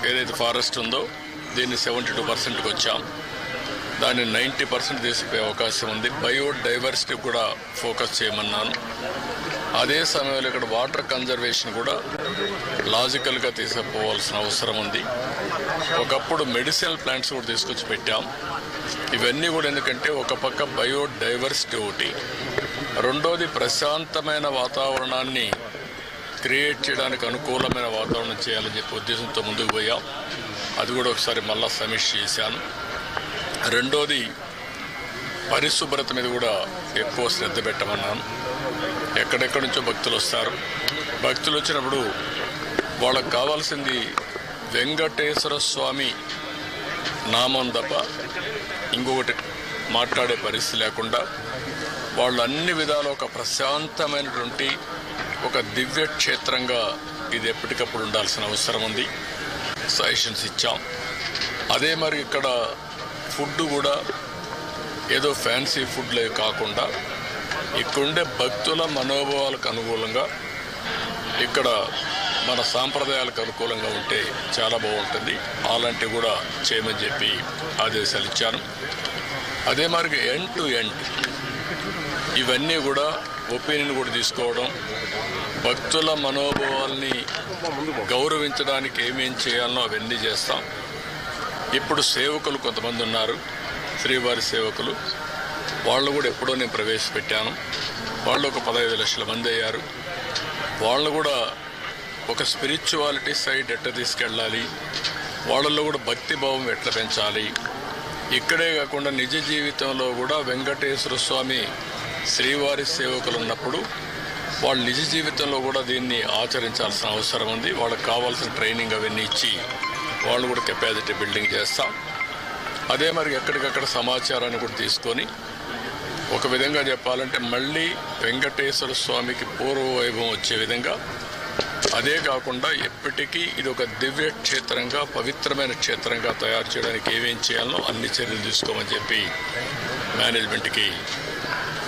ఏదైతే ఫారెస్ట్ ఉందో దీన్ని 72%కి వచ్చాం. దాన్ని 90% తీసుకుపోయే అవకాశం ఉంది. బయోడైవర్సిటీ కూడా ఫోకస్ చేయమన్నాను. అదే సమయంలో ఇక్కడ వాటర్ కన్జర్వేషన్ కూడా లాజికల్గా తీసుకుపోవాల్సిన అవసరం ఉంది. ఒకప్పుడు మెడిసినల్ ప్లాంట్స్ కూడా తీసుకొచ్చి పెట్టాం. ఇవన్నీ కూడా ఎందుకంటే ఒక పక్క బయోడైవర్సిటీ ఒకటి, రెండోది ప్రశాంతమైన వాతావరణాన్ని క్రియేట్ చేయడానికి అనుకూలమైన వాతావరణం చేయాలని చెప్పి ఉద్దేశంతో ముందుకు పోయాం. అది కూడా ఒకసారి మళ్ళా సమీక్ష చేశాను. రెండోది పరిశుభ్రత మీద కూడా ఎక్కువ శ్రద్ధ పెట్టమన్నాను. ఎక్కడెక్కడి నుంచో భక్తులు వస్తారు. భక్తులు వచ్చినప్పుడు వాళ్ళకు కావాల్సింది వెంకటేశ్వర స్వామి నామం తప్ప ఇంకొకటి మాట్లాడే పరిస్థితి లేకుండా వాళ్ళు అన్ని విధాలు ఒక ప్రశాంతమైనటువంటి ఒక దివ్య క్షేత్రంగా ఇది ఎప్పటికప్పుడు ఉండాల్సిన అవసరం ఉంది. సజెషన్స్ ఇచ్చాం. అదే మరి ఇక్కడ ఫుడ్ కూడా ఏదో ఫ్యాన్సీ ఫుడ్లే కాకుండా ఇక్కడుండే భక్తుల మనోభావాలకు అనుకూలంగా ఇక్కడ మన సాంప్రదాయాలకు అనుకూలంగా ఉంటే చాలా బాగుంటుంది. అలాంటివి కూడా చేయమని చెప్పి ఆదేశాలు ఇచ్చాను. అదే మరి ఎండ్ టు ఎండ్ ఇవన్నీ కూడా ఒపీనియన్ కూడా తీసుకోవడం, భక్తుల మనోభావాల్ని గౌరవించడానికి ఏమేం చేయాలనో అవన్నీ చేస్తాం. ఇప్పుడు సేవకులు కొంతమంది ఉన్నారు, శ్రీవారి సేవకులు. వాళ్ళు కూడా ఎప్పుడో నేను ప్రవేశపెట్టాను. వాళ్ళు ఒక 15 లక్షల మంది అయ్యారు. వాళ్ళు కూడా ఒక స్పిరిచువాలిటీ సైడ్ ఎట్లా తీసుకెళ్ళాలి, వాళ్ళల్లో కూడా భక్తి భావం ఎట్లా పెంచాలి, ఇక్కడే కాకుండా నిజ జీవితంలో కూడా వెంకటేశ్వర స్వామి శ్రీవారి సేవకులు ఉన్నప్పుడు వాళ్ళు నిజ జీవితంలో కూడా దీన్ని ఆచరించాల్సిన అవసరం ఉంది. వాళ్ళకి కావాల్సిన ట్రైనింగ్ అవన్నీ ఇచ్చి వాళ్ళు కూడా కెపాసిటీ బిల్డింగ్ చేస్తాం. అదే మరి ఎక్కడికక్కడ సమాచారాన్ని కూడా తీసుకొని ఒక విధంగా చెప్పాలంటే మళ్ళీ వెంకటేశ్వర స్వామికి పూర్వ వైభవం వచ్చే విధంగా, అదే కాకుండా ఎప్పటికీ ఇది ఒక దివ్య క్షేత్రంగా పవిత్రమైన క్షేత్రంగా తయారు చేయడానికి ఏమేం చేయాలో అన్ని చర్యలు తీసుకోమని చెప్పి మేనేజ్మెంట్కి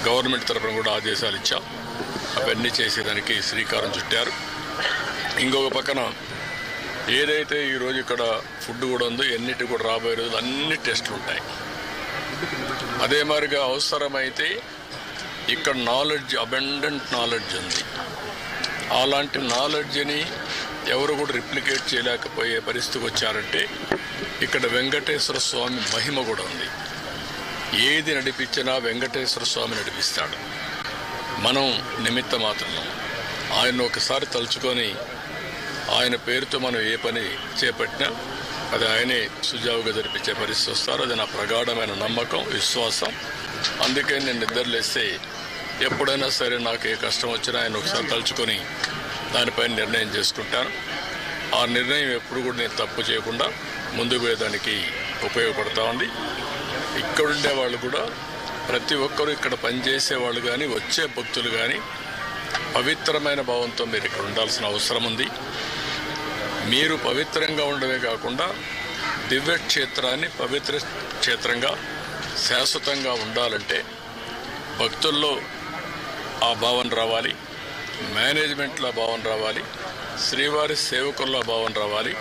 గవర్నమెంట్ తరఫున కూడా ఆదేశాలు ఇచ్చాం. అవన్నీ చేసేదానికి శ్రీకారం చుట్టారు. ఇంకొక పక్కన ఏదైతే ఈరోజు ఇక్కడ ఫుడ్ కూడా ఉందో ఎన్నిటి కూడా రాబోయే రోజులు అన్ని టెస్టులు ఉంటాయి. అదే మాదిరిగా అవసరమైతే ఇక్కడ నాలెడ్జ్, అబండెంట్ నాలెడ్జ్ ఉంది. అలాంటి నాలెడ్జ్ని ఎవరు కూడా రిప్లికేట్ చేయలేకపోయే పరిస్థితికి వచ్చారంటే ఇక్కడ వెంకటేశ్వర స్వామి మహిమ కూడా ఉంది. ఏది నడిపించినా వెంకటేశ్వర స్వామి నడిపిస్తాడు. మనం నిమిత్త మాత్రం ఆయన ఒకసారి తలుచుకొని ఆయన పేరుతో మనం ఏ పని చేపట్టినా అది ఆయనే సుజావుగా జరిపించే పరిస్థితి వస్తారు. అది నా ప్రగాఢమైన నమ్మకం, విశ్వాసం. అందుకే నేను నిద్రలేస్తే ఎప్పుడైనా సరే నాకు ఏ కష్టం వచ్చినా ఆయన ఒకసారి తలుచుకొని దానిపైన నిర్ణయం చేసుకుంటాను. ఆ నిర్ణయం ఎప్పుడు కూడా నేను తప్పు చేయకుండా ముందుకు పోయేదానికి ఉపయోగపడతా ఉంది. ఇక్కడుండే వాళ్ళు కూడా ప్రతి ఒక్కరూ ఇక్కడ పనిచేసే వాళ్ళు కానీ వచ్చే భక్తులు కానీ పవిత్రమైన భావంతో మీరు ఇక్కడ ఉండాల్సిన అవసరం ఉంది. మీరు పవిత్రంగా ఉండడమే కాకుండా దివ్య క్షేత్రాన్ని పవిత్ర క్షేత్రంగా శాశ్వతంగా ఉండాలంటే భక్తుల్లో ఆ భావన రావాలి, మేనేజ్మెంట్లో ఆ భావన రావాలి, శ్రీవారి సేవకుల్లో భావన రావాలి.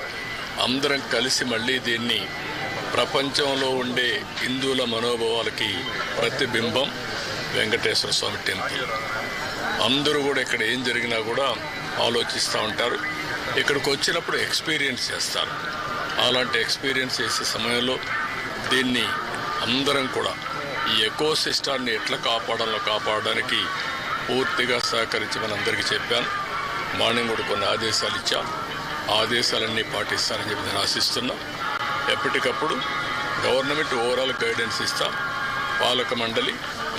అందరం కలిసి మళ్ళీ దీన్ని ప్రపంచంలో ఉండే హిందువుల మనోభావాలకి ప్రతిబింబం వెంకటేశ్వర స్వామి టెంపుల్. అందరూ కూడా ఇక్కడ ఏం జరిగినా కూడా ఆలోచిస్తూ ఉంటారు. ఇక్కడికి వచ్చినప్పుడు ఎక్స్పీరియన్స్ చేస్తారు. అలాంటి ఎక్స్పీరియన్స్ చేసే సమయంలో దీన్ని అందరం కూడా ఈ ఎకో సిస్టాన్ని ఎట్లా కాపాడడానికి పూర్తిగా సహకరించమని అందరికీ చెప్పాను. మార్నింగ్ కూడా కొన్ని ఆదేశాలు ఇచ్చాం. ఆదేశాలన్నీ పాటిస్తారని చెప్పి నేను ఆశిస్తున్నా. ఎప్పటికప్పుడు గవర్నమెంట్ ఓవరాల్ గైడెన్స్ ఇస్తాం. పాలక మండలి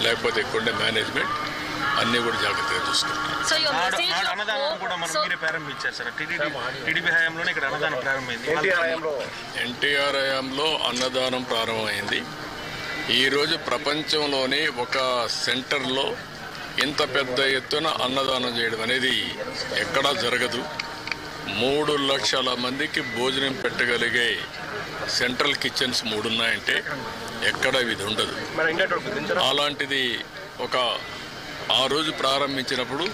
లేకపోతే ఎక్కువ మేనేజ్మెంట్ అన్నీ కూడా జాగ్రత్తగా చూసుకుంటాం. అన్నదానం కూడా మనం మీరే ప్రారంభించారు సార్. టీడీపీ హయాంలోనే ఇక్కడ అన్నదానం ప్రారంభమైంది. ఎన్టీఆర్ హయాంలో అన్నదానం ప్రారంభమైంది. ఈరోజు ప్రపంచంలోనే ఒక సెంటర్లో ఇంత పెద్ద ఎత్తున అన్నదానం చేయడం అనేది ఎక్కడా జరగదు. 3 లక్షల మందికి భోజనం పెట్టగలిగే సెంట్రల్ కిచెన్స్ 3 ఉన్నాయంటే ఎక్కడ ఇది ఉండదు. అలాంటిది ఒక ఆ రోజు ప్రారంభించినప్పుడు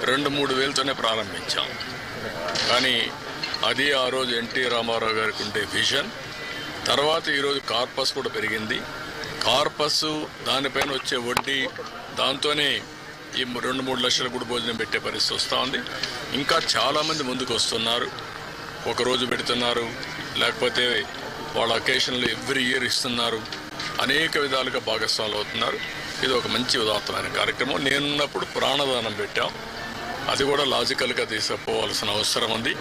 2-3 వేలతోనే ప్రారంభించాం. కానీ అది ఆ రోజు ఎన్టీ రామారావు గారికి ఉండే విజన్. తర్వాత ఈరోజు కార్పస్ కూడా పెరిగింది. కార్పస్ దానిపైన వచ్చే వడ్డీ, దాంతోనే ఈ 2-3 లక్షల కూడా భోజనం పెట్టే పరిస్థితి వస్తూ ఉంది. ఇంకా చాలామంది ముందుకు వస్తున్నారు. ఒకరోజు పెడుతున్నారు, లేకపోతే వాళ్ళ అకేషన్లు ఎవ్రీ ఇయర్ ఇస్తున్నారు. అనేక విధాలుగా భాగస్వాములు అవుతున్నారు. ఇది ఒక మంచి ఉదాత్తమైన కార్యక్రమం. నేనున్నప్పుడు ప్రాణదానం పెట్టాం. అది కూడా లాజికల్గా తీసుకుపోవాల్సిన అవసరం ఉంది.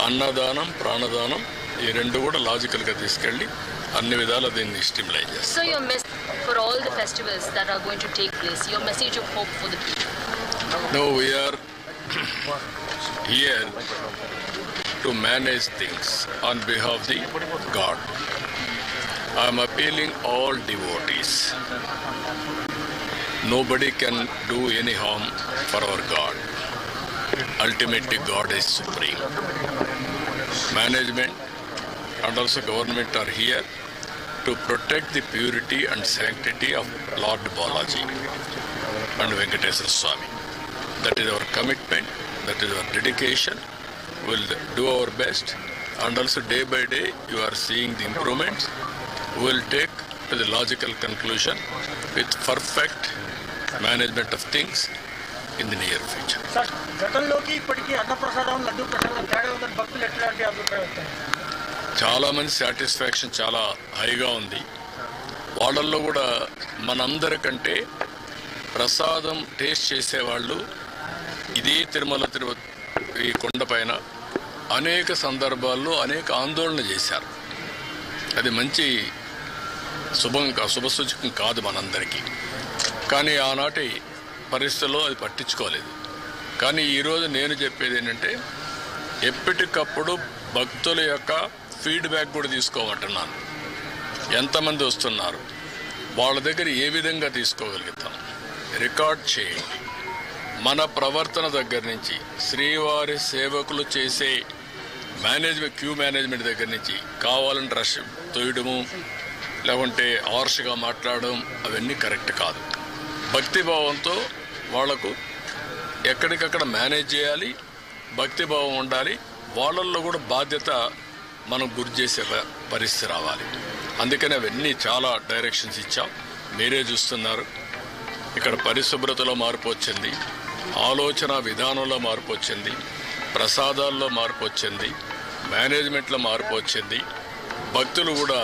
అన్నదానం, ప్రాణదానం ఈ రెండు కూడా లాజికల్గా తీసుకెళ్ళి అన్ని విధాలు దీన్ని స్టిమ్యులేట్ చేస్తాం. So your message for all the festivals that are going to take place, your message of hope for the people? No, we are here to manage things on behalf of the God. I am appealing all devotees. Nobody can do any harm for our God. Ultimately, God is supreme. Management and also government are here to protect the purity and sanctity of Lord Balaji and Venkateswara Swami. That is our commitment, that is our dedication. We will do our best, and also day by day you are seeing the improvements. We will take to the logical conclusion with perfect management of things in the near future. Sir, గతంలోకి ఇప్పటికీ అన్నప్రసాదం, లడ్డూ ప్రసాదం తేడా ఉందని భక్తులు ఎట్లాంటి అభిప్రాయం వస్తాయి? చాలామంది సాటిస్ఫాక్షన్ చాలా హైగా ఉంది. వాళ్ళల్లో కూడా మనందరికంటే ప్రసాదం టేస్ట్ చేసేవాళ్ళు ఇదే తిరుమల ఈ కొండపైన అనేక సందర్భాల్లో అనేక ఆందోళన చేశారు. అది మంచి శుభసూచకం కాదు మనందరికీ. కానీ ఆనాటి పరిస్థితుల్లో అది పట్టించుకోలేదు. కానీ ఈరోజు నేను చెప్పేది ఏంటంటే, ఎప్పటికప్పుడు భక్తుల యొక్క ఫీడ్బ్యాక్ కూడా తీసుకోమంటున్నాను. ఎంతమంది వస్తున్నారు, వాళ్ళ దగ్గర ఏ విధంగా తీసుకోగలుగుతాం రికార్డ్ చేయండి. మన ప్రవర్తన దగ్గర నుంచి శ్రీవారి సేవకులు చేసే క్యూ మేనేజ్మెంట్ దగ్గర నుంచి కావాలని రష్ తోయడము, లేకుంటే హార్ష్గా మాట్లాడడం అవన్నీ కరెక్ట్ కాదు. భక్తిభావంతో వాళ్లకు ఎక్కడికక్కడ మేనేజ్ చేయాలి, భక్తిభావం ఉండాలి. వాళ్ళల్లో కూడా బాధ్యత మనం గురి చేసే పరిస్థితి రావాలి. అందుకని అవన్నీ చాలా డైరెక్షన్స్ ఇచ్చాం. మీరే చూస్తున్నారు, ఇక్కడ పరిశుభ్రతలో మార్పు వచ్చింది, ఆలోచన విధానంలో మార్పు వచ్చింది, ప్రసాదాల్లో మార్పు వచ్చింది, మేనేజ్మెంట్లో మార్పు వచ్చింది. భక్తులు కూడా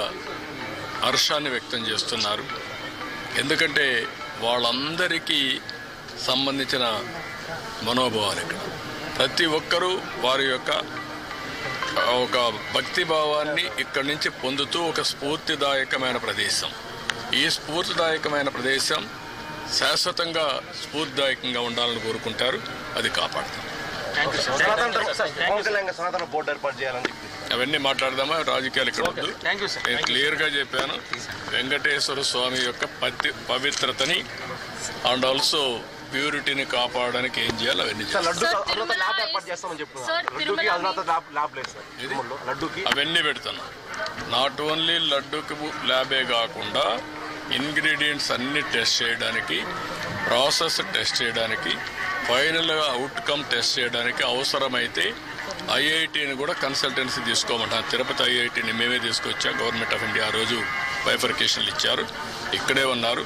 హర్షాన్ని వ్యక్తం చేస్తున్నారు. ఎందుకంటే వాళ్ళందరికీ సంబంధించిన మనోభావాలు ఇక్కడ ప్రతి ఒక్కరూ వారి యొక్క ఒక భక్తి భావాన్ని ఇక్కడి నుంచి పొందుతూ ఒక స్ఫూర్తిదాయకమైన ప్రదేశం. ఈ స్ఫూర్తిదాయకమైన ప్రదేశం శాశ్వతంగా స్ఫూర్తిదాయకంగా ఉండాలని కోరుకుంటారు. అది కాపాడుతాం. అవన్నీ మాట్లాడదామా, రాజకీయాలు ఇక్కడ వద్దు. నేను క్లియర్గా చెప్పాను, వెంకటేశ్వర స్వామి యొక్క పవిత్రతని అండ్ ఆల్సో ప్యూరిటీని కాపాడడానికి ఏం చేయాలి అవన్నీ అవన్నీ పెడుతున్నాం. నాట్ ఓన్లీ లడ్డూకి ల్యాబే కాకుండా ఇంగ్రీడియంట్స్ అన్ని టెస్ట్ చేయడానికి, ప్రాసెస్ టెస్ట్ చేయడానికి, ఫైనల్గా అవుట్కమ్ టెస్ట్ చేయడానికి అవసరమైతే ఐఐటిని కూడా కన్సల్టెన్సీ తీసుకోమంటాం. తిరుపతి ఐఐటిని మేమే తీసుకొచ్చాం. గవర్నమెంట్ ఆఫ్ ఇండియా ఆ రోజు బైఫర్కేషన్లు ఇచ్చారు, ఇక్కడే ఉన్నారు.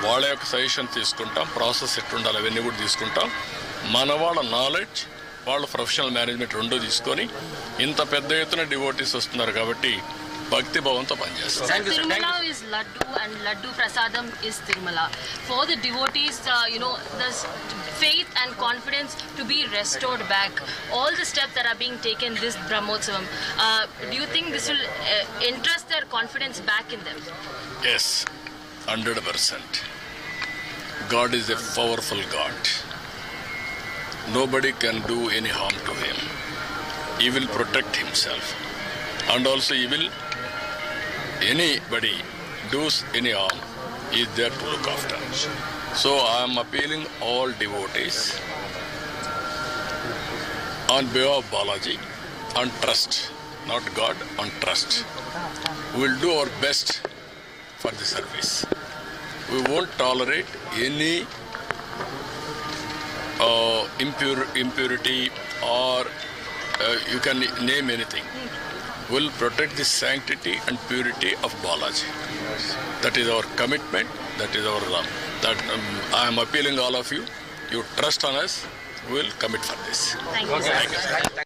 వాళ్ళ యొక్క సజెషన్ తీసుకుంటాం, ప్రాసెస్ ఎట్లుండాలి అవన్నీ కూడా తీసుకుంటాం. మన వాళ్ళ నాలెడ్జ్, వాళ్ళ ప్రొఫెషనల్ మేనేజ్మెంట్ రెండూ తీసుకొని ఇంత పెద్ద ఎత్తున డివోటీస్ వస్తున్నారు కాబట్టి భక్తి భావంతో పనిచేస్తాం. Tirumala is Laddu and Laddu Prasadam is Tirumala. For the devotees, the faith and confidence to be restored back. All the steps that are being taken this Brahmotsavam, do you think this will entrust their confidence back in them? Yes, 100%. God is a powerful God. Nobody can do any harm to him. He will protect himself. And also he will, anybody does any harm, he is there to look after. So I am appealing all devotees on behalf of Balaji, on trust, not God, on trust. We will do our best for the service. We won't tolerate any impurity or you can name anything, will protect the sanctity and purity of Balaji. That is our commitment. That is our I am appealing all of you. You trust on us. We will commit for this. Thank you, sir.